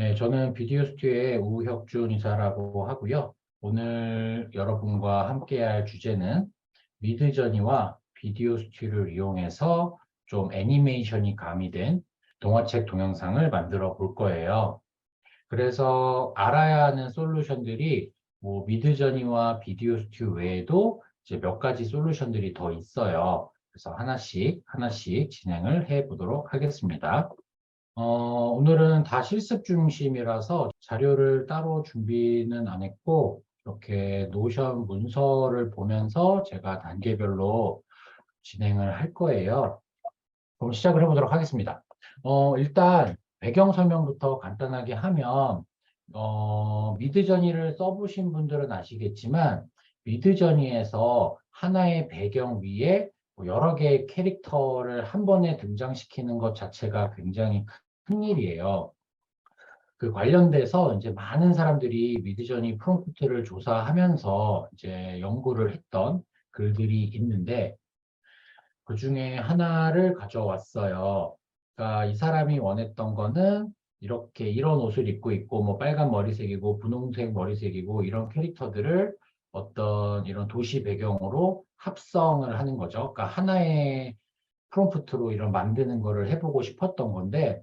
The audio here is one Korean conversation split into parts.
네, 저는 비디오 스튜디오의 우혁준 이사라고 하고요. 오늘 여러분과 함께할 주제는 미드저니와 비디오 스튜디오를 이용해서 좀 애니메이션이 가미된 동화책 동영상을 만들어 볼 거예요. 그래서 알아야 하는 솔루션들이 뭐 미드저니와 비디오 스튜디오 외에도 이제 몇 가지 솔루션들이 더 있어요. 그래서 하나씩 하나씩 진행을 해 보도록 하겠습니다. 오늘은 다 실습 중심이라서 자료를 따로 준비는 안 했고, 이렇게 노션 문서를 보면서 제가 단계별로 진행을 할 거예요. 그럼 시작을 해보도록 하겠습니다. 일단 배경 설명부터 간단하게 하면, 미드저니를 써보신 분들은 아시겠지만, 미드저니에서 하나의 배경 위에 뭐 여러 개의 캐릭터를 한 번에 등장시키는 것 자체가 굉장히 큰 일이에요. 그 관련돼서 이제 많은 사람들이 미드저니 프롬프트를 조사하면서 이제 연구를 했던 글들이 있는데, 그 중에 하나를 가져왔어요. 그러니까 이 사람이 원했던 거는 이렇게 이런 옷을 입고 있고 뭐 빨간 머리색이고 분홍색 머리색이고 이런 캐릭터들을 어떤 이런 도시 배경으로 합성을 하는 거죠. 그러니까 하나의 프롬프트로 이런 만드는 거를 해보고 싶었던 건데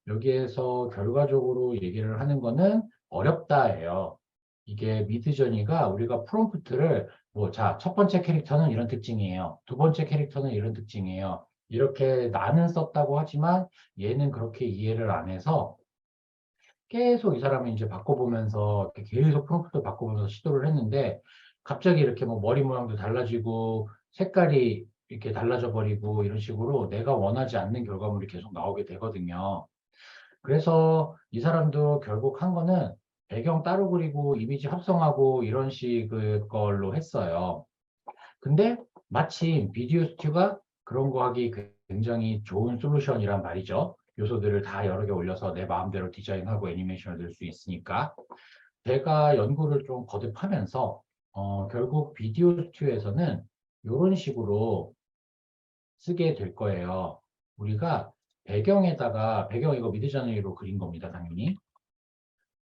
여기에서 결과적으로 얘기를 하는 거는 어렵다예요. 이게 미드저니가 우리가 프롬프트를 뭐, 자, 첫 번째 캐릭터는 이런 특징이에요. 두 번째 캐릭터는 이런 특징이에요. 이렇게 나는 썼다고 하지만 얘는 그렇게 이해를 안 해서 계속 이 사람이 이제 바꿔보면서 이렇게 계속 프롬프트 바꿔보면서 시도를 했는데 갑자기 이렇게 뭐 머리 모양도 달라지고 색깔이 이렇게 달라져 버리고 이런 식으로 내가 원하지 않는 결과물이 계속 나오게 되거든요. 그래서 이 사람도 결국 한 거는 배경 따로 그리고 이미지 합성하고 이런 식의 걸로 했어요. 근데 마침 비디오 스튜가 그런 거 하기 굉장히 좋은 솔루션이란 말이죠. 요소들을 다 여러 개 올려서 내 마음대로 디자인하고 애니메이션을 넣을 수 있으니까. 제가 연구를 좀 거듭하면서 결국 비디오 스튜에서는 이런 식으로 쓰게 될 거예요. 우리가 배경에다가 배경 이거 미드저니로 그린 겁니다, 당연히.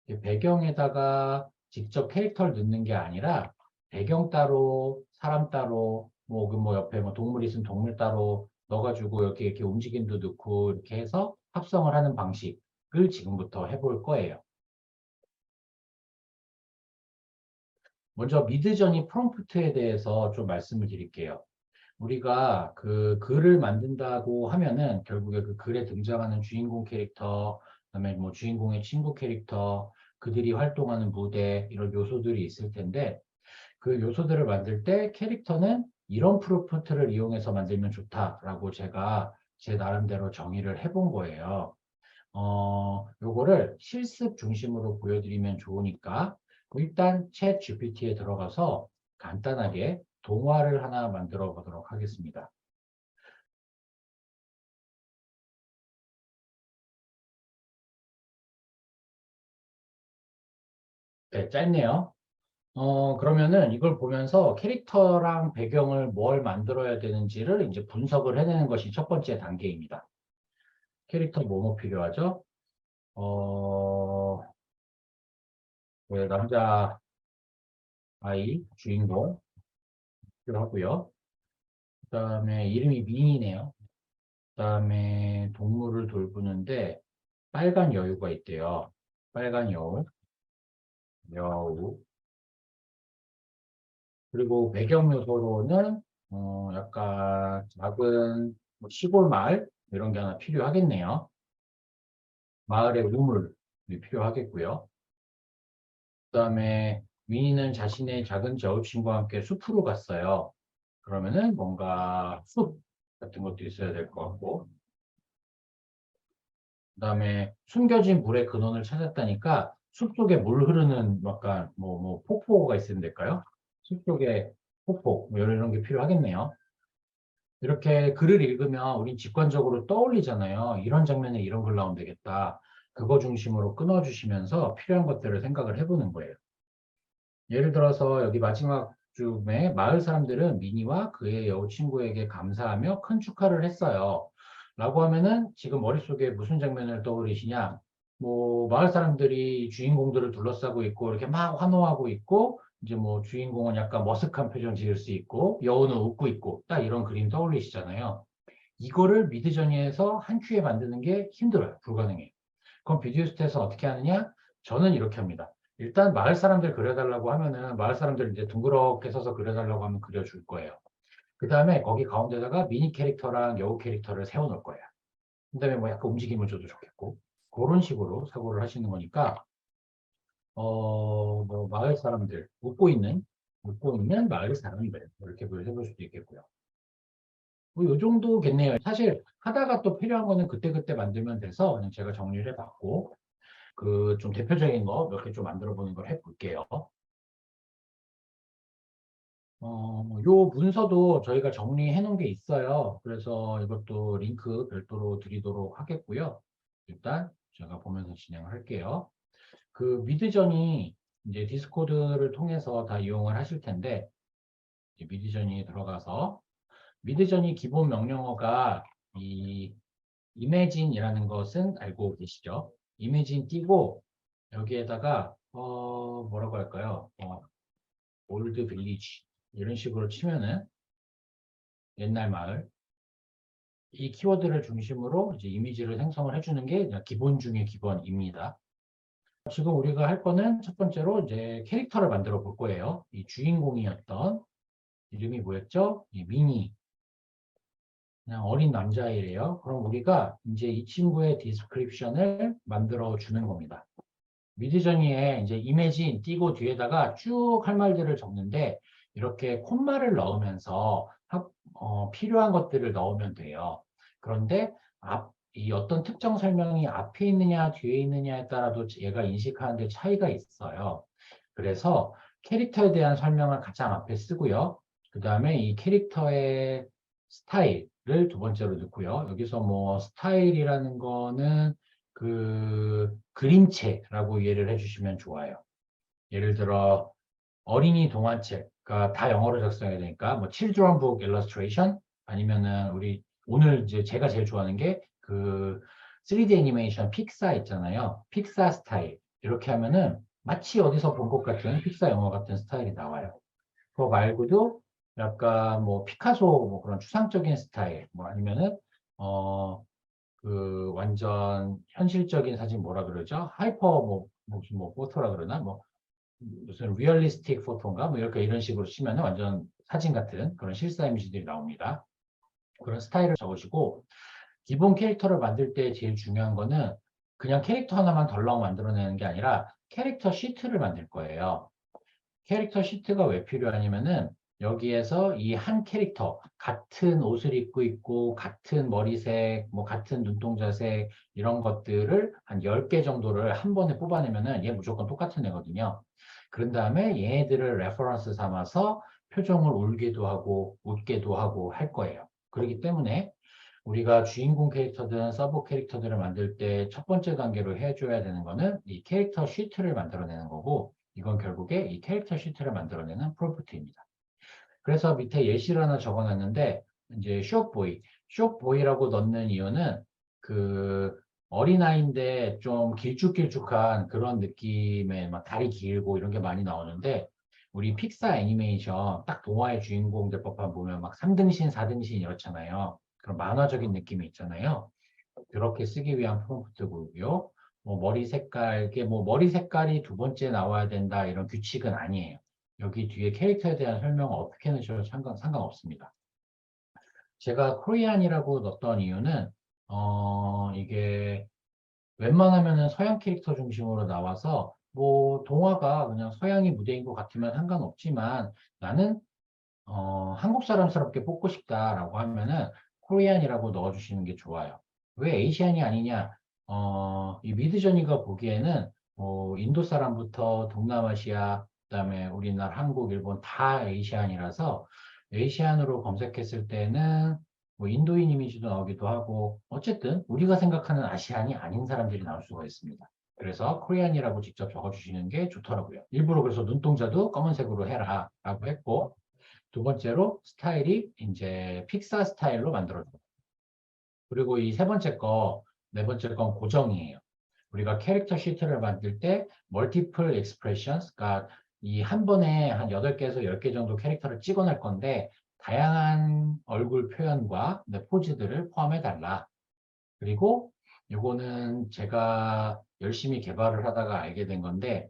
배경에다가 직접 캐릭터를 넣는 게 아니라 배경 따로 사람 따로 뭐 옆에 뭐 동물 있으면 동물 따로 넣어가지고 이렇게 움직임도 넣고 이렇게 해서 합성을 하는 방식을 지금부터 해볼 거예요. 먼저 미드저니 프롬프트에 대해서 좀 말씀을 드릴게요. 우리가 그 글을 만든다고 하면은 결국에 그 글에 등장하는 주인공 캐릭터, 그다음에 뭐 주인공의 친구 캐릭터, 그들이 활동하는 무대 이런 요소들이 있을 텐데 그 요소들을 만들 때 캐릭터는 이런 프롬프트를 이용해서 만들면 좋다라고 제가 제 나름대로 정의를 해본 거예요. 요거를 실습 중심으로 보여드리면 좋으니까 일단 챗 GPT에 들어가서 간단하게 동화를 하나 만들어 보도록 하겠습니다. 네, 짧네요. 그러면은 이걸 보면서 캐릭터랑 배경을 뭘 만들어야 되는지를 이제 분석을 해내는 것이 첫 번째 단계입니다. 캐릭터 뭐뭐 필요하죠? 어, 네, 남자 아이 주인공 필요하고요. 그다음에 이름이 민이네요. 그다음에 동물을 돌보는데 빨간 여우가 있대요. 빨간 여우, 여우. 그리고 배경 요소로는 약간 작은 뭐 시골 마을 이런 게 하나 필요하겠네요. 마을의 우물이 필요하겠고요. 그다음에 윈이는 자신의 작은 여우친구와 함께 숲으로 갔어요. 그러면은 뭔가 숲 같은 것도 있어야 될 것 같고. 그다음에 숨겨진 물의 근원을 찾았다니까 숲속에 물 흐르는 약간 뭐 폭포가 있으면 될까요? 숲속에 폭포 뭐 이런 게 필요하겠네요. 이렇게 글을 읽으면 우린 직관적으로 떠올리잖아요. 이런 장면에 이런 글 나오면 되겠다. 그거 중심으로 끊어주시면서 필요한 것들을 생각을 해보는 거예요. 예를 들어서 여기 마지막 쯤에 마을 사람들은 미니와 그의 여우친구에게 감사하며 큰 축하를 했어요. 라고 하면은 지금 머릿속에 무슨 장면을 떠올리시냐? 뭐 마을 사람들이 주인공들을 둘러싸고 있고 이렇게 막 환호하고 있고 이제 뭐 주인공은 약간 머쓱한 표정 지을 수 있고 여우는 웃고 있고 딱 이런 그림 떠올리시잖아요. 이거를 미드저니에서 한 큐에 만드는 게 힘들어요. 불가능해요. 그럼 비디오스트에서 어떻게 하느냐? 저는 이렇게 합니다. 일단 마을 사람들 그려달라고 하면은 마을 사람들 이제 둥그렇게 서서 그려달라고 하면 그려줄 거예요. 그 다음에 거기 가운데다가 미니 캐릭터랑 여우 캐릭터를 세워놓을 거예요. 그 다음에 뭐 약간 움직임을 줘도 좋겠고 그런 식으로 사고를 하시는 거니까 뭐 마을 사람들 웃고 있는 마을 사람들 이렇게 해볼 수도 있겠고요. 뭐 요 정도겠네요. 사실 하다가 또 필요한 거는 그때그때 만들면 돼서 그냥 제가 정리를 해봤고 그 좀 대표적인 거 몇 개 좀 만들어 보는 걸 해볼게요. 요 문서도 저희가 정리해 놓은 게 있어요. 그래서 이것도 링크 별도로 드리도록 하겠고요. 일단 제가 보면서 진행을 할게요. 그 미드전이 이제 디스코드를 통해서 다 이용을 하실 텐데 이제 미드전이 들어가서 미드전이 기본 명령어가 이 이매진이라는 것은 알고 계시죠? 이매진 띄고 여기에다가 뭐라고 할까요? 올드 빌리지 이런 식으로 치면은 옛날 마을 이 키워드를 중심으로 이제 이미지를 생성을 해주는 게 기본 중의 기본입니다. 지금 우리가 할 거는 첫 번째로 이제 캐릭터를 만들어 볼 거예요. 이 주인공이었던 이름이 뭐였죠? 이 미니. 그냥 어린 남자아이래요. 그럼 우리가 이제 이 친구의 디스크립션을 만들어 주는 겁니다. 미드저니에 이제 이미지 띄고 뒤에다가 쭉 할 말들을 적는데 이렇게 콤마를 넣으면서 필요한 것들을 넣으면 돼요. 그런데 이 어떤 특정 설명이 앞에 있느냐 뒤에 있느냐에 따라도 얘가 인식하는데 차이가 있어요. 그래서 캐릭터에 대한 설명을 가장 앞에 쓰고요. 그 다음에 이 캐릭터의 스타일을 두 번째로 넣고요. 여기서 뭐 스타일이라는 거는 그 그림체라고 이해를 해주시면 좋아요. 예를 들어 어린이 동화책, 그러니까 다 영어로 작성해야 되니까 뭐 children book illustration 아니면은 우리 오늘 이제 제가 제일 좋아하는 게 그 3D 애니메이션 픽사 있잖아요. 픽사 스타일 이렇게 하면은 마치 어디서 본 것 같은 픽사 영화 같은 스타일이 나와요. 그거 말고도 약간 뭐 피카소 뭐 그런 추상적인 스타일 뭐 아니면은 어 그 완전 현실적인 사진 뭐라 그러죠? 하이퍼 뭐 무슨 뭐 포토라 그러나 뭐 무슨 리얼리스틱 포토인가 뭐 이렇게 이런 식으로 치면 완전 사진 같은 그런 실사 이미지들이 나옵니다. 그런 스타일을 적으시고 기본 캐릭터를 만들 때 제일 중요한 거는 그냥 캐릭터 하나만 덜렁 만들어내는 게 아니라 캐릭터 시트를 만들 거예요. 캐릭터 시트가 왜 필요하냐면은 여기에서 이 한 캐릭터 같은 옷을 입고 있고 같은 머리색, 뭐 같은 눈동자색 이런 것들을 한 10개 정도를 한 번에 뽑아내면은 얘 무조건 똑같은 애거든요. 그런 다음에 얘네들을 레퍼런스 삼아서 표정을 울기도 하고 웃게도 하고 할 거예요. 그렇기 때문에 우리가 주인공 캐릭터든 서브 캐릭터들을 만들 때 첫 번째 단계로 해줘야 되는 거는 이 캐릭터 시트를 만들어내는 거고 이건 결국에 이 캐릭터 시트를 만들어내는 프롬프트입니다. 그래서 밑에 예시를 하나 적어놨는데 이제 숏보이라고 넣는 이유는 그 어린아이인데 좀 길쭉길쭉한 그런 느낌의 막 다리 길고 이런 게 많이 나오는데 우리 픽사 애니메이션 딱 동화의 주인공들 법한 보면 막 3등신, 4등신 이렇잖아요. 그런 만화적인 느낌이 있잖아요. 그렇게 쓰기 위한 프롬프트고요. 뭐 머리 색깔, 이게 뭐 머리 색깔이 두 번째 나와야 된다 이런 규칙은 아니에요. 여기 뒤에 캐릭터에 대한 설명을 어떻게 넣으셔도 상관없습니다. 제가 코리안이라고 넣었던 이유는 이게 웬만하면은 서양 캐릭터 중심으로 나와서 뭐 동화가 그냥 서양이 무대인 것 같으면 상관없지만 나는 한국 사람스럽게 뽑고 싶다라고 하면은 코리안이라고 넣어주시는 게 좋아요. 왜 에이시안이 아니냐? 이 미드저니가 보기에는 뭐 인도 사람부터 동남아시아, 그다음에 우리나라, 한국, 일본 다 에이시안이라서 에이시안으로 검색했을 때는 뭐 인도인 이미지도 나오기도 하고 어쨌든 우리가 생각하는 아시안이 아닌 사람들이 나올 수가 있습니다. 그래서 코리안이라고 직접 적어주시는 게 좋더라고요. 일부러 그래서 눈동자도 검은색으로 해라 라고 했고 두 번째로 스타일이 이제 픽사 스타일로 만들어줘요. 그리고 이 세 번째 거, 네 번째 건 고정이에요. 우리가 캐릭터 시트를 만들 때 멀티플 expressions, 그러니까 이 한 번에 한 8개에서 10개 정도 캐릭터를 찍어낼 건데 다양한 얼굴 표현과 포즈들을 포함해 달라. 그리고 요거는 제가 열심히 개발을 하다가 알게 된 건데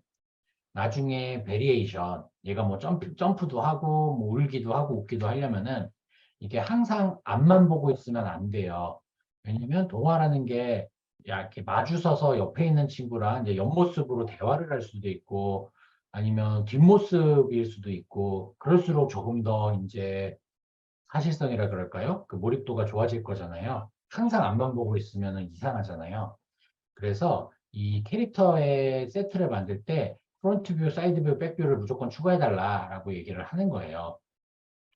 나중에 베리에이션, 얘가 뭐 점프도 하고 뭐 울기도 하고 웃기도 하려면은 이게 항상 앞만 보고 있으면 안 돼요. 왜냐면 동화라는 게 이렇게 마주 서서 옆에 있는 친구랑 이제 옆모습으로 대화를 할 수도 있고 아니면 뒷모습일 수도 있고 그럴수록 조금 더 이제 사실성이라 그럴까요? 그 몰입도가 좋아질 거잖아요. 항상 앞만 보고 있으면 이상하잖아요. 그래서 이 캐릭터의 세트를 만들 때 프론트 뷰, 사이드 뷰, 백 뷰를 무조건 추가해달라라고 얘기를 하는 거예요.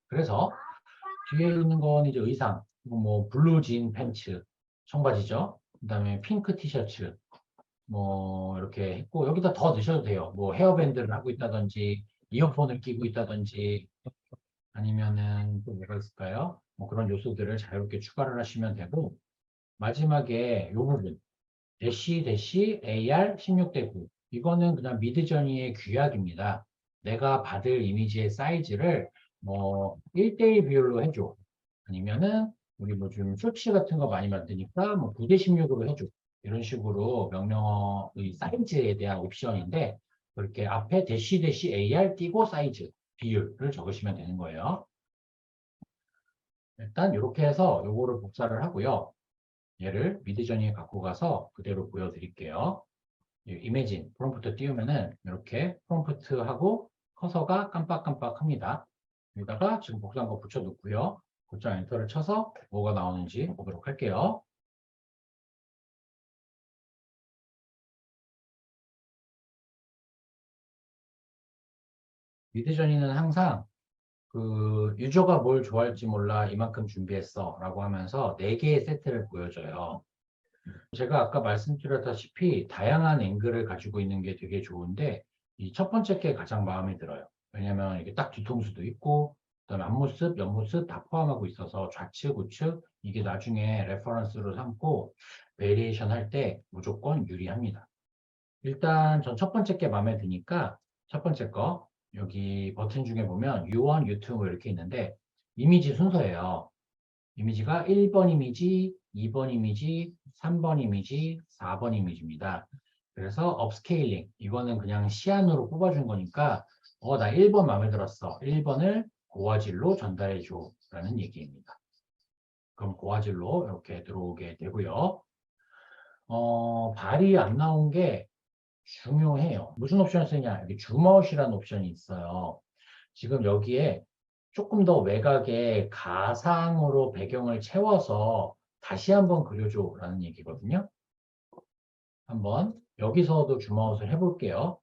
그래서 뒤에 있는 건 이제 의상, 뭐 블루 진 팬츠, 청바지죠. 그다음에 핑크 티셔츠, 뭐 이렇게 했고 여기다 더 넣으셔도 돼요. 뭐 헤어밴드를 하고 있다든지 이어폰을 끼고 있다든지 아니면은 또 뭐가 있을까요? 뭐 그런 요소들을 자유롭게 추가를 하시면 되고 마지막에 이 부분 대시 AR 16:9 이거는 그냥 미드저니의 규약입니다. 내가 받을 이미지의 사이즈를 뭐 1대1 비율로 해줘. 아니면은 우리 뭐 좀 쇼츠 같은 거 많이 만드니까 뭐 9:16으로 해줘. 이런 식으로 명령어의 사이즈에 대한 옵션인데 그렇게 앞에 대시 AR 띄고 사이즈 비율을 적으시면 되는 거예요. 일단 이렇게 해서 요거를 복사를 하고요. 얘를 미드저니에 갖고 가서 그대로 보여드릴게요. 이미진 프롬프트 띄우면은 이렇게 프롬프트하고 커서가 깜빡깜빡합니다. 여기다가 지금 복사한 거 붙여놓고요. 곧장 엔터를 쳐서 뭐가 나오는지 보도록 할게요. 미드저니는 항상 그 유저가 뭘 좋아할지 몰라 이만큼 준비했어 라고 하면서 4개의 세트를 보여줘요. 제가 아까 말씀드렸다시피 다양한 앵글을 가지고 있는 게 되게 좋은데 이 첫 번째 게 가장 마음에 들어요. 왜냐면 이게 딱 뒤통수도 있고 그다음에 앞모습, 옆모습 다 포함하고 있어서 좌측, 우측 이게 나중에 레퍼런스로 삼고 베리에이션 할 때 무조건 유리합니다. 일단 전 첫 번째 게 마음에 드니까 첫 번째 거 여기 버튼 중에 보면 U1, U2 뭐 이렇게 있는데 이미지 순서예요. 이미지가 1번 이미지, 2번 이미지, 3번 이미지, 4번 이미지입니다. 그래서 업스케일링, 이거는 그냥 시안으로 뽑아준 거니까 나 1번 마음에 들었어. 1번을 고화질로 전달해 줘 라는 얘기입니다. 그럼 고화질로 이렇게 들어오게 되고요. 발이 안 나온 게 중요해요. 무슨 옵션을 쓰냐? 여기 줌아웃이라는 옵션이 있어요. 지금 여기에 조금 더 외곽에 가상으로 배경을 채워서 다시 한번 그려줘 라는 얘기거든요. 한번 여기서도 줌아웃을 해볼게요.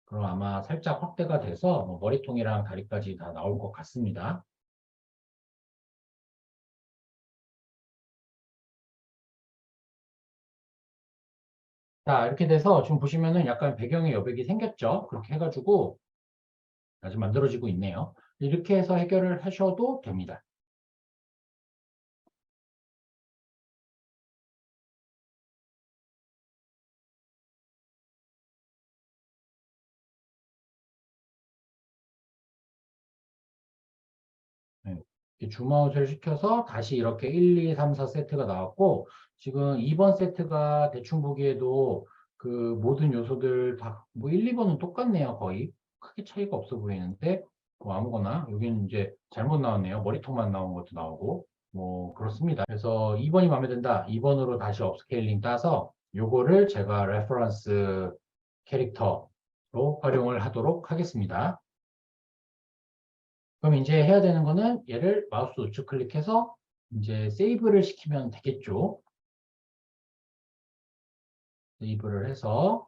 그럼 아마 살짝 확대가 돼서 뭐 머리통이랑 다리까지 다 나올 것 같습니다. 자, 이렇게 돼서 지금 보시면은 약간 배경의 여백이 생겼죠? 그렇게 해가지고 아주 만들어지고 있네요. 이렇게 해서 해결을 하셔도 됩니다. 네. 이렇게 줌아웃을 시켜서 다시 이렇게 1, 2, 3, 4 세트가 나왔고 지금 2번 세트가 대충 보기에도 그 모든 요소들 다 뭐 1, 2번은 똑같네요. 거의 크게 차이가 없어 보이는데 뭐 아무거나 여기는 이제 잘못 나왔네요. 머리통만 나온 것도 나오고 뭐 그렇습니다. 그래서 2번이 마음에 든다. 2번으로 다시 업스케일링 따서 요거를 제가 레퍼런스 캐릭터로 활용을 하도록 하겠습니다. 그럼 이제 해야 되는 거는 얘를 마우스 우측 클릭해서 이제 세이브를 시키면 되겠죠. 세이브를 해서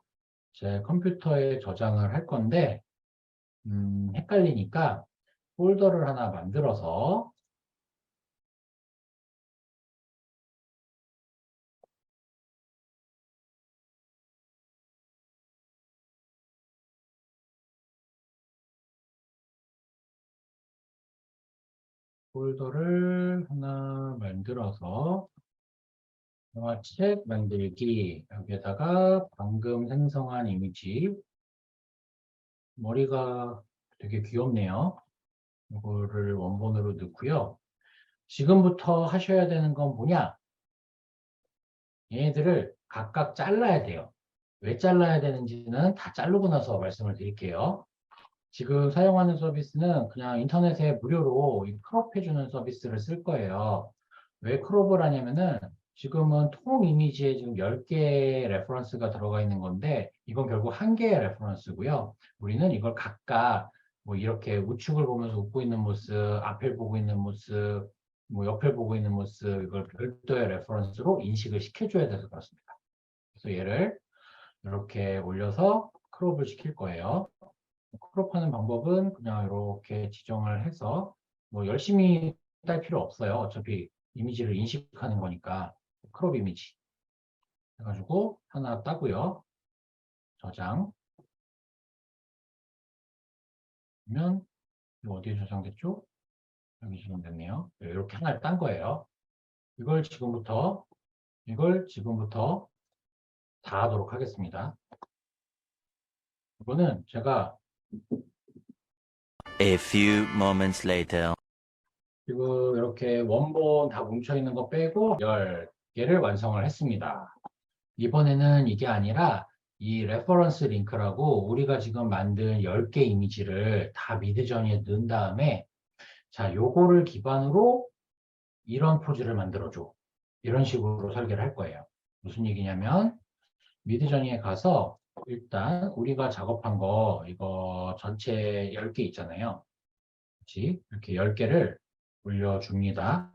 제 컴퓨터에 저장을 할 건데 헷갈리니까 폴더를 하나 만들어서 폴더를 하나 만들어서 동화책 만들기. 여기에다가 방금 생성한 이미지. 머리가 되게 귀엽네요. 이거를 원본으로 넣고요. 지금부터 하셔야 되는 건 뭐냐? 얘네들을 각각 잘라야 돼요. 왜 잘라야 되는지는 다 자르고 나서 말씀을 드릴게요. 지금 사용하는 서비스는 그냥 인터넷에 무료로 이 크롭해주는 서비스를 쓸 거예요. 왜 크롭을 하냐면은 지금은 통 이미지에 지금 10개의 레퍼런스가 들어가 있는 건데 이건 결국 한 개의 레퍼런스고요. 우리는 이걸 각각 뭐 이렇게 우측을 보면서 웃고 있는 모습, 앞을 보고 있는 모습, 뭐 옆을 보고 있는 모습 이걸 별도의 레퍼런스로 인식을 시켜줘야 돼서 그렇습니다. 그래서 얘를 이렇게 올려서 크롭을 시킬 거예요. 크롭하는 방법은 그냥 이렇게 지정을 해서 뭐 열심히 딸 필요 없어요. 어차피 이미지를 인식하는 거니까 크롭 이미지 해가지고 하나 따고요. 저장. 그러면 이거 어디에 저장됐죠? 여기 저장됐네요. 이렇게 하나를 딴 거예요. 이걸 지금부터 다 하도록 하겠습니다. 이거는 제가 A few moments later. 지금 이렇게 원본 다 뭉쳐있는 거 빼고 10개를 완성을 했습니다. 이번에는 이게 아니라 이 레퍼런스 링크라고 우리가 지금 만든 10개 이미지를 다 미드저니에 넣은 다음에 자, 요거를 기반으로 이런 포즈를 만들어줘. 이런 식으로 설계를 할 거예요. 무슨 얘기냐면 미드저니에 가서 일단 우리가 작업한 거 이거 전체 10개 있잖아요. 그렇지? 이렇게 10개를 올려줍니다.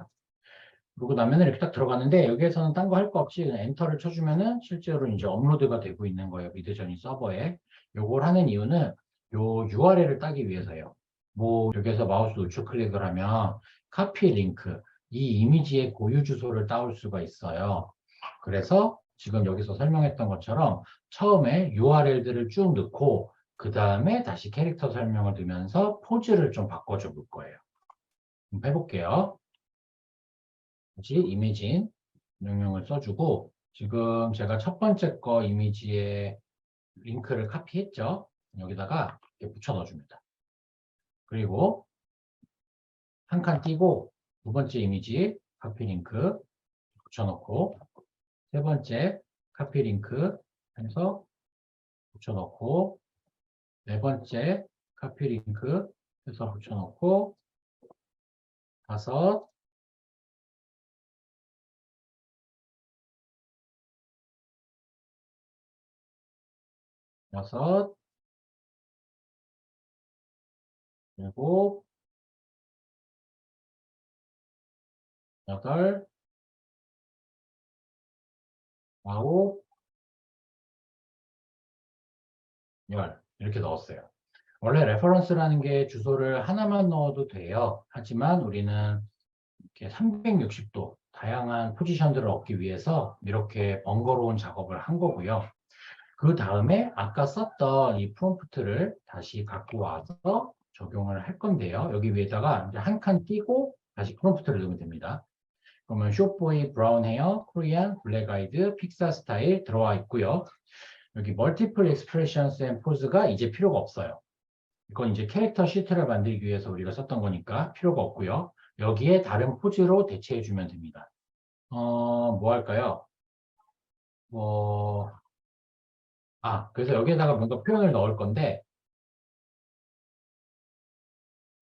그러고 나면 이렇게 딱 들어가는데 여기에서는 딴 거 할 거 없이 그냥 엔터를 쳐주면은 실제로 이제 업로드가 되고 있는 거예요. 미드저니 서버에. 요걸 하는 이유는 요 URL을 따기 위해서예요. 뭐 여기에서 마우스 우측 클릭을 하면 카피 링크, 이 이미지의 고유 주소를 따올 수가 있어요. 그래서 지금 여기서 설명했던 것처럼 처음에 URL들을 쭉 넣고 그 다음에 다시 캐릭터 설명을 넣으면서 포즈를 좀 바꿔줘 볼 거예요. 해볼게요. 다시 이미진 명령을 써주고 지금 제가 첫 번째 거 이미지에 링크를 카피했죠. 여기다가 이렇게 붙여 넣어줍니다. 그리고 한 칸 띄고 두 번째 이미지 카피 링크 붙여넣고 세 번째 카피 링크 해서 붙여넣고 네 번째 카피 링크 해서 붙여넣고 다섯 여섯 일곱 여덟 아홉 열 이렇게 넣었어요. 원래 레퍼런스라는 게 주소를 하나만 넣어도 돼요. 하지만 우리는 이렇게 360도 다양한 포지션들을 얻기 위해서 이렇게 번거로운 작업을 한 거고요. 그 다음에 아까 썼던 이 프롬프트를 다시 갖고 와서 적용을 할 건데요. 여기 위에다가 이제 한 칸 띄고 다시 프롬프트를 넣으면 됩니다. 그러면 숏보이 브라운 헤어, 코리안, 블랙 아이드, 픽사 스타일 들어와 있고요. 여기 멀티플 익스프레션스 앤 포즈가 이제 필요가 없어요. 이건 이제 캐릭터 시트를 만들기 위해서 우리가 썼던 거니까 필요가 없고요. 여기에 다른 포즈로 대체해 주면 됩니다. 뭐 할까요? 뭐, 그래서 여기에다가 뭔가 표현을 넣을 건데,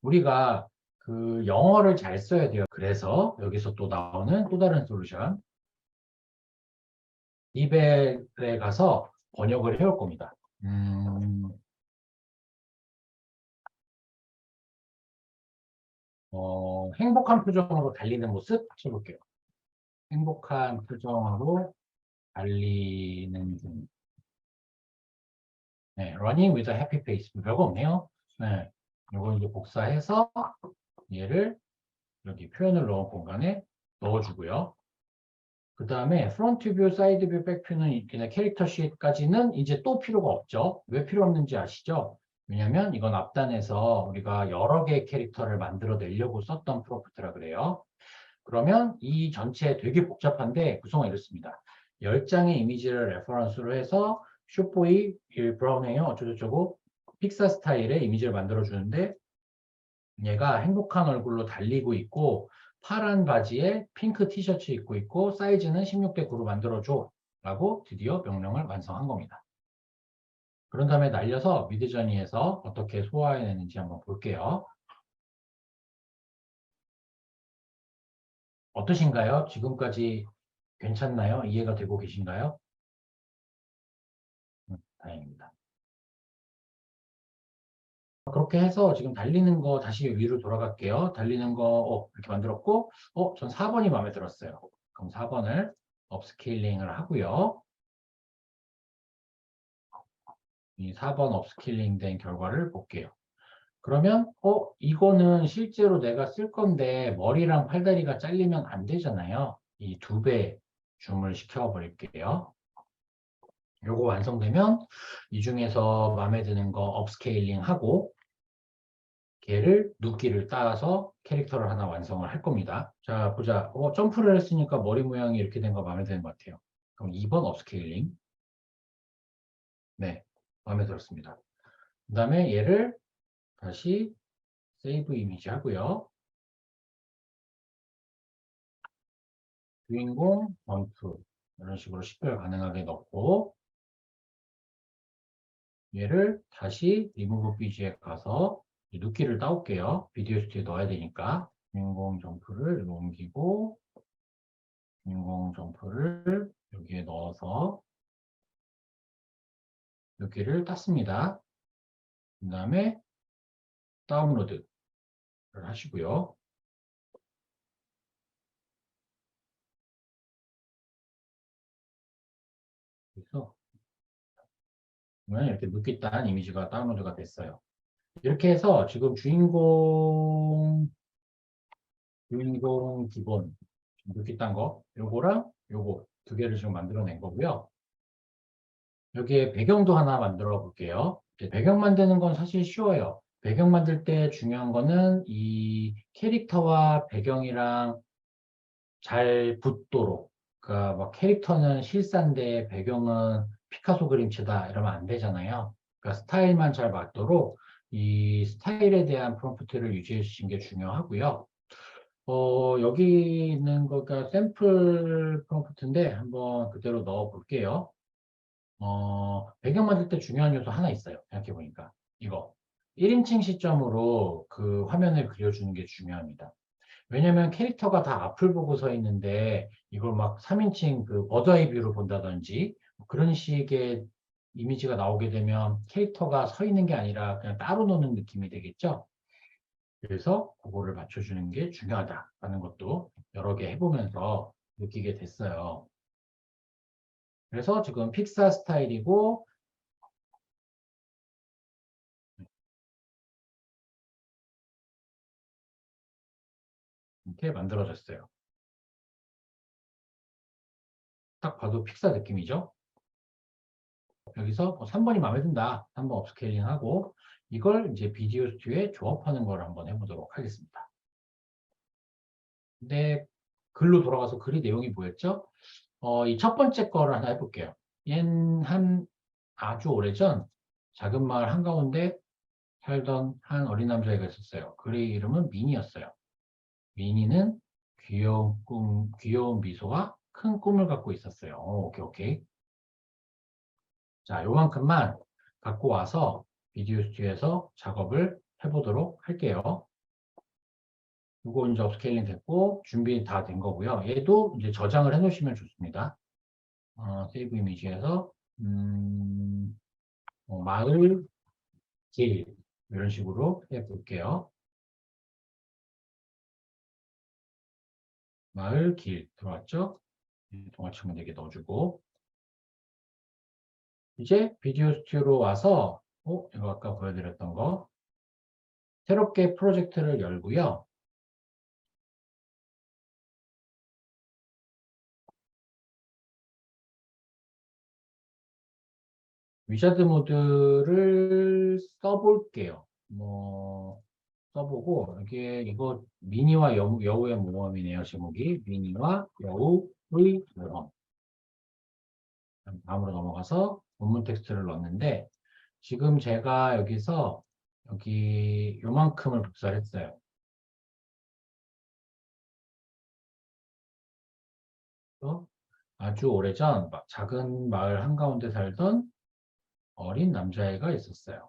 우리가 그 영어를 잘 써야 돼요. 그래서 여기서 또 나오는 또 다른 솔루션. 리벨에 가서 번역을 해올 겁니다. 행복한 표정으로 달리는 모습 해볼게요. 행복한 표정으로 달리는 중. 네, running with a happy face. 별거 없네요. 네, 이거 이제 복사해서 얘를 여기 표현을 넣은 공간에 넣어주고요. 그 다음에 프론트 뷰, 사이드 뷰, 백 뷰는 그냥 캐릭터 शी트까지는 이제 또 필요가 없죠. 왜 필요 없는지 아시죠? 왜냐면 이건 앞단에서 우리가 여러 개의 캐릭터를 만들어 내려고 썼던 프롬프트라 그래요. 그러면 이 전체 되게 복잡한데 구성은 이렇습니다. 10장의 이미지를 레퍼런스로 해서 숏보이, 브라운 헤어 어쩌고저쩌고 픽사 스타일의 이미지를 만들어 주는데 얘가 행복한 얼굴로 달리고 있고 파란 바지에 핑크 티셔츠 입고 있고 사이즈는 16대 9로 만들어줘 라고 드디어 명령을 완성한 겁니다. 그런 다음에 날려서 미드저니에서 어떻게 소화해내는지 한번 볼게요. 어떠신가요? 지금까지 괜찮나요? 이해가 되고 계신가요? 다행입니다. 그렇게 해서 지금 달리는 거 다시 위로 돌아갈게요. 달리는 거 이렇게 만들었고 전 4번이 마음에 들었어요. 그럼 4번을 업스케일링을 하고요. 이 4번 업스케일링 된 결과를 볼게요. 그러면 이거는 실제로 내가 쓸 건데 머리랑 팔다리가 잘리면 안 되잖아요. 이 2배 줌을 시켜 버릴게요. 요거 완성되면 이 중에서 마음에 드는 거 업스케일링 하고 걔를 눕기를 따서 캐릭터를 하나 완성을 할 겁니다. 자, 보자. 점프를 했으니까 머리 모양이 이렇게 된 거 마음에 드는 것 같아요. 그럼 2번 업스케일링. 네, 마음에 들었습니다. 그 다음에 얘를 다시 세이브 이미지 하고요. 주인공, 점프 이런 식으로 식별 가능하게 넣고 얘를 다시 리무브 비즈에 가서 눕기를 따올게요. 비디오 스튜디오에 넣어야 되니까 주인공 점프를 옮기고 주인공 점프를 여기에 넣어서 눕기를 땄습니다. 그 다음에 다운로드를 하시고요. 그래서 보면 이렇게 눕기 딴 이미지가 다운로드가 됐어요. 이렇게 해서 지금 주인공 기본 눕기 딴 거, 요거랑 요거 2개를 지금 만들어낸 거고요. 여기에 배경도 하나 만들어 볼게요. 배경 만드는 건 사실 쉬워요. 배경 만들 때 중요한 거는 이 캐릭터와 배경이랑 잘 붙도록. 그러니까 막 캐릭터는 실사인데 배경은 피카소 그림체다 이러면 안 되잖아요. 그러니까 스타일만 잘 맞도록 이 스타일에 대한 프롬프트를 유지해 주신 게 중요하고요. 여기 있는 거가 샘플 프롬프트인데 한번 그대로 넣어 볼게요. 배경 만들 때 중요한 요소 하나 있어요. 생각해 보니까. 이거. 1인칭 시점으로 그 화면을 그려주는 게 중요합니다. 왜냐면 캐릭터가 다 앞을 보고 서 있는데 이걸 막 3인칭 그 버드아이 뷰로 본다든지 뭐 그런 식의 이미지가 나오게 되면 캐릭터가 서 있는 게 아니라 그냥 따로 노는 느낌이 되겠죠. 그래서 그거를 맞춰주는 게 중요하다라는 것도 여러 개 해보면서 느끼게 됐어요. 그래서 지금 픽사 스타일이고 이렇게 만들어졌어요. 딱 봐도 픽사 느낌이죠. 여기서 3번이 마음에 든다. 3번 업스케일링 하고 이걸 이제 비디오 스튜디오에 조합하는 걸 한번 해보도록 하겠습니다. 근데 글로 돌아가서 글이 내용이 뭐였죠? 이 첫 번째 거를 하나 해볼게요. 한 아주 오래전 작은 마을 한가운데 살던 한 어린 남자애가 있었어요. 그의 이름은 미니였어요. 미니는 귀여운 미소와 큰 꿈을 갖고 있었어요. 오케이, 오케이. 자, 요만큼만 갖고 와서 비디오 스튜디오에서 작업을 해보도록 할게요. 이거 이제 업스케일링 됐고 준비 다 된 거고요. 얘도 이제 저장을 해 놓으시면 좋습니다. 세이브 이미지에서 마을 길 이런 식으로 해 볼게요. 마을 길 들어왔죠? 동화책 문제게 넣어주고 이제 비디오 스튜디오로 와서 이거 아까 보여드렸던 거 새롭게 프로젝트를 열고요. 위자드 모드를 써볼게요. 써보고, 여기에 이거 미니와 여우의 모험이네요. 제목이. 미니와 여우의 모험. 다음으로 넘어가서 본문 텍스트를 넣었는데, 지금 제가 여기서 여기 요만큼을 복사를 했어요. 아주 오래전 작은 마을 한가운데 살던 어린 남자애가 있었어요.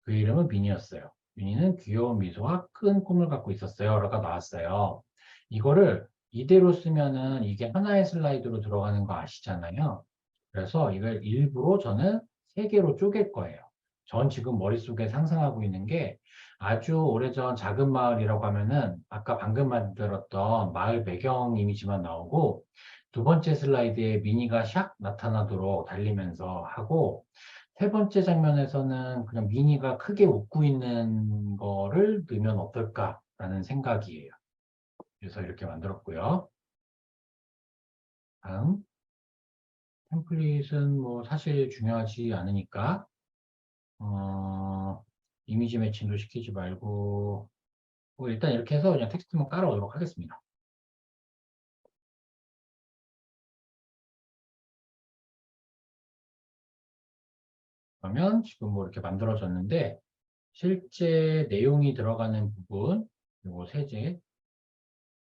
그 이름은 미니였어요. 미니는 귀여운 미소와 큰 꿈을 갖고 있었어요. 라가 나왔어요. 이거를 이대로 쓰면은 이게 하나의 슬라이드로 들어가는 거 아시잖아요. 그래서 이걸 일부러 저는 세 개로 쪼갤 거예요. 전 지금 머릿속에 상상하고 있는 게 아주 오래전 작은 마을이라고 하면은 아까 방금 만들었던 마을 배경 이미지만 나오고 두 번째 슬라이드에 미니가 샥 나타나도록 달리면서 하고 세 번째 장면에서는 그냥 미니가 크게 웃고 있는 거를 넣으면 어떨까라는 생각이에요. 그래서 이렇게 만들었고요. 다음 템플릿은 뭐 사실 중요하지 않으니까 이미지 매칭도 시키지 말고 뭐 일단 이렇게 해서 그냥 텍스트만 깔아오도록 하겠습니다. 그러면 지금 뭐 이렇게 만들어졌는데 실제 내용이 들어가는 부분 그리고 세제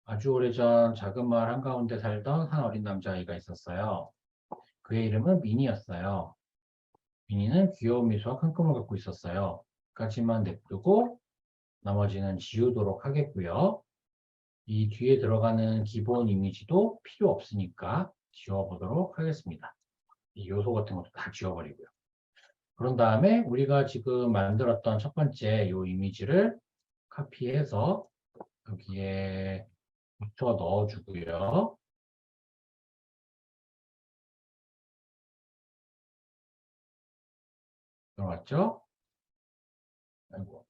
아주 오래전 작은 마을 한가운데 살던 한 어린 남자아이가 있었어요. 그의 이름은 미니였어요. 미니는 귀여운 미소와 큰 꿈을 갖고 있었어요. 까지만 냅두고 나머지는 지우도록 하겠고요. 이 뒤에 들어가는 기본 이미지도 필요 없으니까 지워보도록 하겠습니다. 이 요소 같은 것도 다 지워버리고요. 그런 다음에 우리가 지금 만들었던 첫 번째 이 이미지를 카피해서 여기에 붙여 넣어주고요. 들어갔죠? 아이고.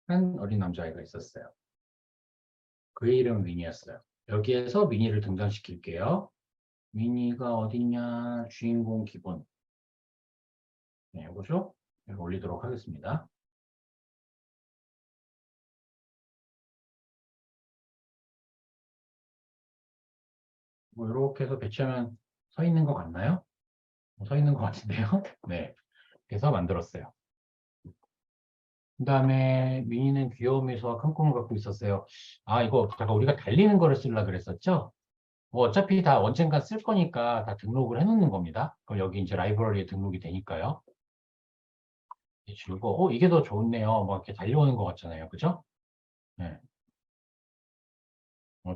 한 어린 남자아이가 있었어요. 그의 이름은 미니였어요. 여기에서 미니를 등장시킬게요. 미니가 어딨냐? 주인공 기본. 네, 보죠? 이거 올리도록 하겠습니다. 뭐 이렇게 해서 배치하면 서 있는 것 같나요? 서 있는 것 같은데요? 네. 그래서 만들었어요. 그 다음에 미니는 귀여운 미소와 큰 꿈을 갖고 있었어요. 아, 이거 잠깐 우리가 달리는 거를 쓰려고 그랬었죠? 뭐 어차피 다 언젠가 쓸 거니까 다 등록을 해놓는 겁니다. 그럼 여기 이제 라이브러리에 등록이 되니까요. 줄고, 이게 더 좋네요. 뭐 이렇게 달려오는 것 같잖아요. 그죠? 네.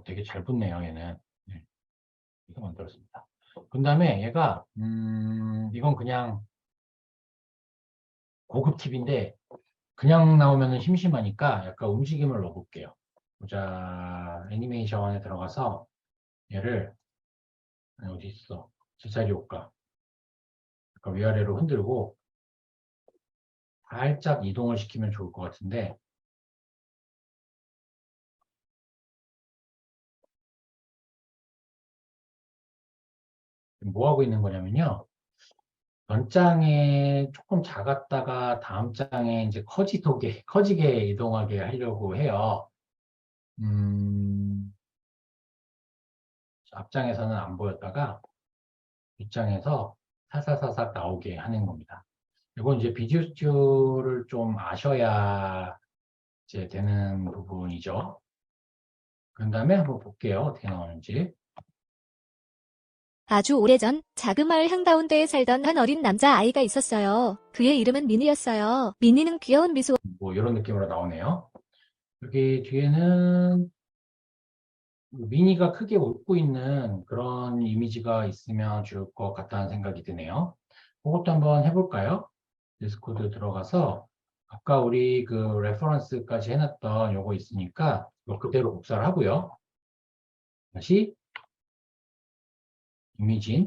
되게 잘 붙네요, 얘는. 네. 이거 만들었습니다. 그 다음에 얘가, 이건 그냥 고급 팁인데, 그냥 나오면 심심하니까 약간 움직임을 넣어볼게요. 보자, 애니메이션에 들어가서 얘를, 어디 있어? 제자리 효과. 약간 위아래로 흔들고, 살짝 이동을 시키면 좋을 것 같은데, 뭐 하고 있는 거냐면요. 전 장에 조금 작았다가 다음 장에 이제 커지게 이동하게 하려고 해요. 음, 앞장에서는 안 보였다가 뒷장에서 사사사삭 나오게 하는 겁니다. 이건 이제 비디오 스튜디오를 좀 아셔야 이제 되는 부분이죠. 그 다음에 한번 볼게요. 어떻게 나오는지. 아주 오래전 작은 마을 한가운데에 살던 한 어린 남자아이가 있었어요. 그의 이름은 미니였어요. 미니는 귀여운 미소 뭐 이런 느낌으로 나오네요. 여기 뒤에는 미니가 크게 웃고 있는 그런 이미지가 있으면 좋을 것 같다는 생각이 드네요. 그것도 한번 해볼까요? 디스코드 들어가서 아까 우리 그 레퍼런스까지 해놨던 요거 있으니까 이거 그대로 복사를 하고요. 다시 이미진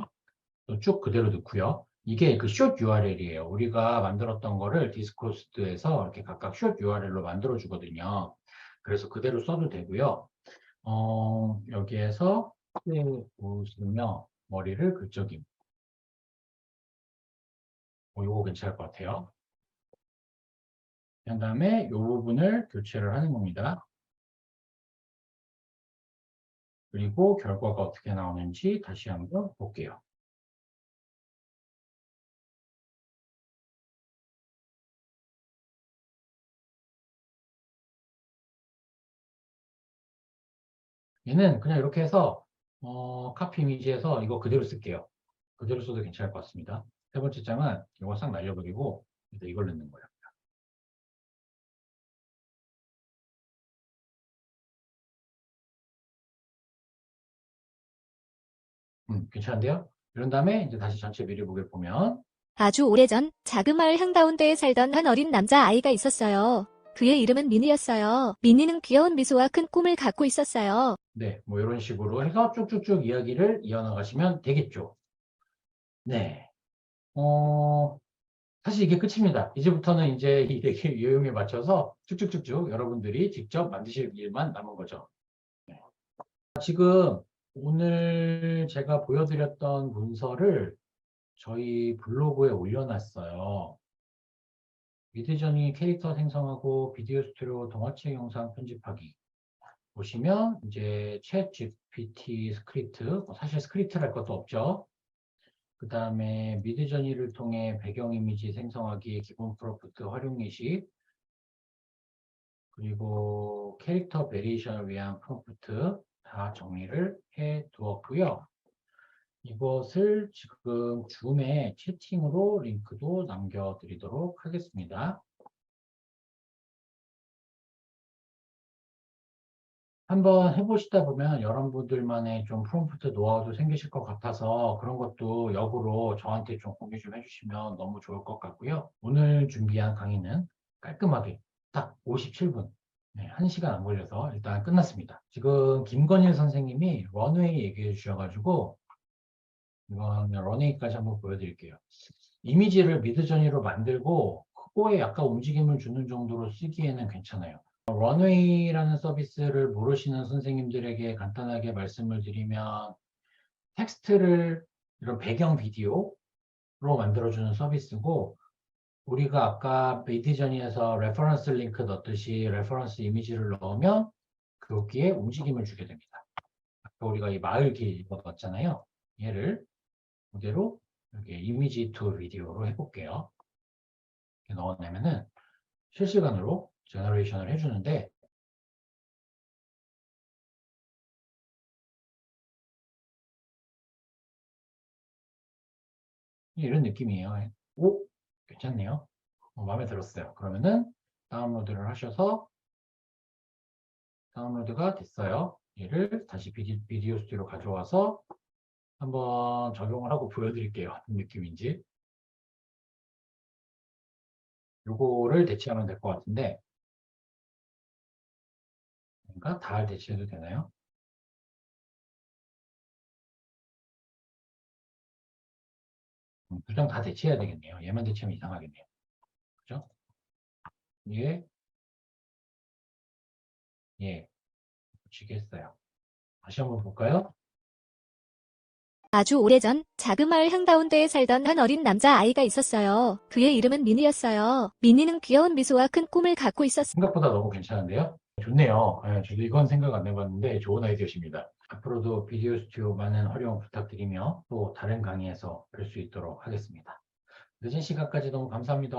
또 쭉 그대로 넣고요. 이게 그 숏 URL이에요. 우리가 만들었던 거를 디스코드에서 이렇게 각각 숏 URL로 만들어 주거든요. 그래서 그대로 써도 되고요. 여기에서 웃으며 머리를 긁적임. 요거 괜찮을 것 같아요. 그 다음에 이 부분을 교체를 하는 겁니다. 그리고 결과가 어떻게 나오는지 다시 한번 볼게요. 얘는 그냥 이렇게 해서 카피 이미지에서 이거 그대로 쓸게요. 그대로 써도 괜찮을 것 같습니다. 세 번째 장은 이거 싹 날려버리고 이걸 넣는 거예요. 괜찮은데요? 이런 다음에 이제 다시 전체 미리보기를 보면 아주 오래전 작은 마을 한가운데에 살던 한 어린 남자 아이가 있었어요. 그의 이름은 미니였어요. 미니는 귀여운 미소와 큰 꿈을 갖고 있었어요. 네, 뭐 이런 식으로 해서 쭉쭉쭉 이야기를 이어나가시면 되겠죠. 네. 사실 이게 끝입니다. 이제부터는 이제 이 내용에 맞춰서 쭉쭉쭉쭉 여러분들이 직접 만드실 일만 남은 거죠. 네. 지금 오늘 제가 보여드렸던 문서를 저희 블로그에 올려놨어요. 미드저니 캐릭터 생성하고 비디오 스튜디오 동화책 영상 편집하기 보시면 이제 챗 GPT 스크립트, 사실 스크립트랄 것도 없죠. 그 다음에 미드저니를 통해 배경 이미지 생성하기 기본 프롬프트 활용 예시, 그리고 캐릭터 베리에이션을 위한 프롬프트 다 정리를 해 두었고요. 이것을 지금 줌에 채팅으로 링크도 남겨드리도록 하겠습니다. 한번 해보시다 보면 여러분들만의 좀 프롬프트 노하우도 생기실 것 같아서 그런 것도 역으로 저한테 좀 공유 좀 해주시면 너무 좋을 것 같고요. 오늘 준비한 강의는 깔끔하게 딱 57분, 네, 1시간 안 걸려서 일단 끝났습니다. 지금 김건일 선생님이 런웨이 얘기해 주셔가지고 이건 런웨이까지 한번 보여드릴게요. 이미지를 미드저니로 만들고 크고에 약간 움직임을 주는 정도로 쓰기에는 괜찮아요. 런웨이라는 서비스를 모르시는 선생님들에게 간단하게 말씀을 드리면 텍스트를 이런 배경 비디오로 만들어주는 서비스고 우리가 아까 미드저니에서 레퍼런스 링크 넣듯이 레퍼런스 이미지를 넣으면 거기에 움직임을 주게 됩니다. 아까 우리가 이 마을 길 이거 넣었잖아요. 얘를 그대로 여기 이미지 투 비디오로 해볼게요. 이렇게 넣어내면은 실시간으로 제너레이션을 해주는데 이런 느낌이에요. 오, 괜찮네요. 마음에 들었어요. 그러면은 다운로드를 하셔서 다운로드가 됐어요. 얘를 다시 비디오 스튜디오로 가져와서 한번 적용을 하고 보여드릴게요. 어떤 느낌인지. 요거를 대체하면 될 것 같은데 그러니까 다 대체해도 되나요? 두 장 다 대체해야 되겠네요. 얘만 대체하면 이상하겠네요. 그죠? 예, 예, 붙이겠어요. 다시 한번 볼까요? 아주 오래전 작은 마을 한가운데에 살던 한 어린 남자 아이가 있었어요. 그의 이름은 미니였어요. 미니는 귀여운 미소와 큰 꿈을 갖고 있었어요. 생각보다 너무 괜찮은데요? 좋네요. 예, 저도 이건 생각 안 해봤는데 좋은 아이디어십니다. 앞으로도 비디오 스튜디오 많은 활용 부탁드리며 또 다른 강의에서 뵐 수 있도록 하겠습니다. 늦은 시간까지 너무 감사합니다.